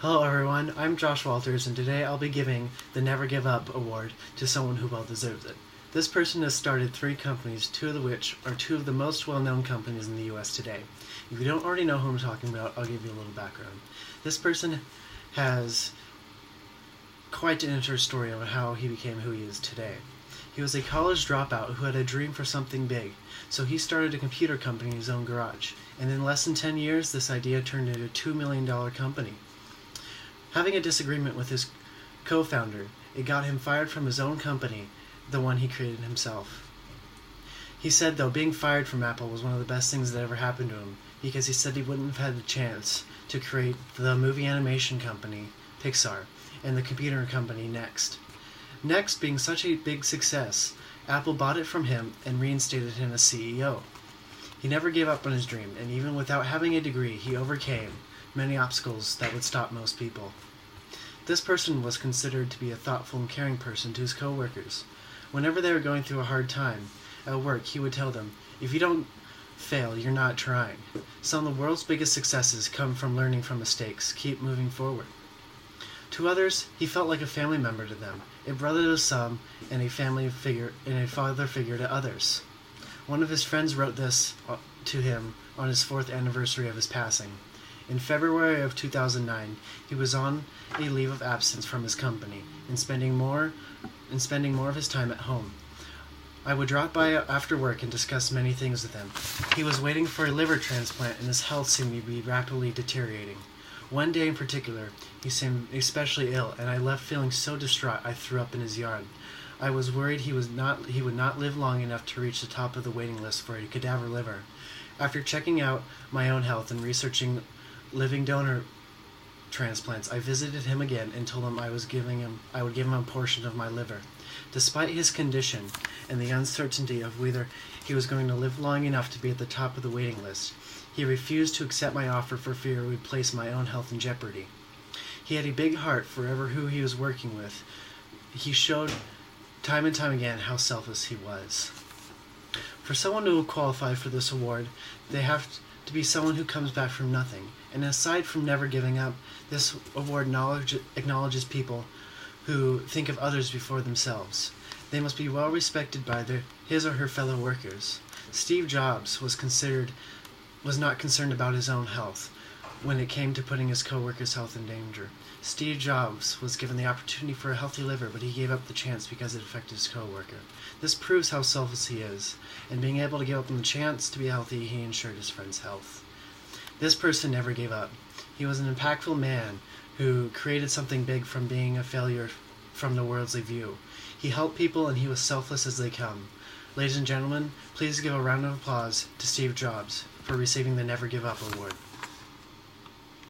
Hello everyone, I'm Josh Walters, and today I'll be giving the Never Give Up award to someone who well deserves it. This person has started 3 companies, 2 of which are 2 of the most well-known companies in the US today. If you don't already know who I'm talking about, I'll give you a little background. This person has quite an interesting story of how he became who he is today. He was a college dropout who had a dream for something big, so he started a computer company in his own garage, and in less than 10 years this idea turned into a $2 million company. Having a disagreement with his co-founder, it got him fired from his own company, the one he created himself. He said, though, being fired from Apple was one of the best things that ever happened to him, because he said he wouldn't have had the chance to create the movie animation company, Pixar, and the computer company, Next. Next, being such a big success, Apple bought it from him and reinstated him as CEO. He never gave up on his dream, and even without having a degree, he overcame many obstacles that would stop most people. This person was considered to be a thoughtful and caring person to his co-workers. Whenever they were going through a hard time at work, he would tell them, "If you don't fail, you're not trying. Some of the world's biggest successes come from learning from mistakes. Keep moving forward." To others, he felt like a family member to them, a brother to some, and a family figure and a father figure to others. One of his friends wrote this to him on his 4th anniversary of his passing. In February of 2009, he was on a leave of absence from his company and spending more of his time at home. I would drop by after work and discuss many things with him. He was waiting for a liver transplant and his health seemed to be rapidly deteriorating. One day in particular, he seemed especially ill, and I left feeling so distraught I threw up in his yard. I was worried he would not live long enough to reach the top of the waiting list for a cadaver liver. After checking out my own health and researching living donor transplants, I visited him again and told him I would give him a portion of my liver. Despite his condition and the uncertainty of whether he was going to live long enough to be at the top of the waiting list, he refused to accept my offer for fear it would place my own health in jeopardy. He had a big heart for who he was working with. He showed time and time again how selfless he was. For someone to qualify for this award, they have to be someone who comes back from nothing. And aside from never giving up, this award acknowledges people who think of others before themselves. They must be well respected by his or her fellow workers. Steve Jobs was not concerned about his own health when it came to putting his co-workers' health in danger. Steve Jobs was given the opportunity for a healthy liver, but he gave up the chance because it affected his co-worker. This proves how selfless he is, and being able to give up on the chance to be healthy, he ensured his friend's health. This person never gave up. He was an impactful man who created something big from being a failure from the worldly view. He helped people and he was selfless as they come. Ladies and gentlemen, please give a round of applause to Steve Jobs for receiving the Never Give Up award.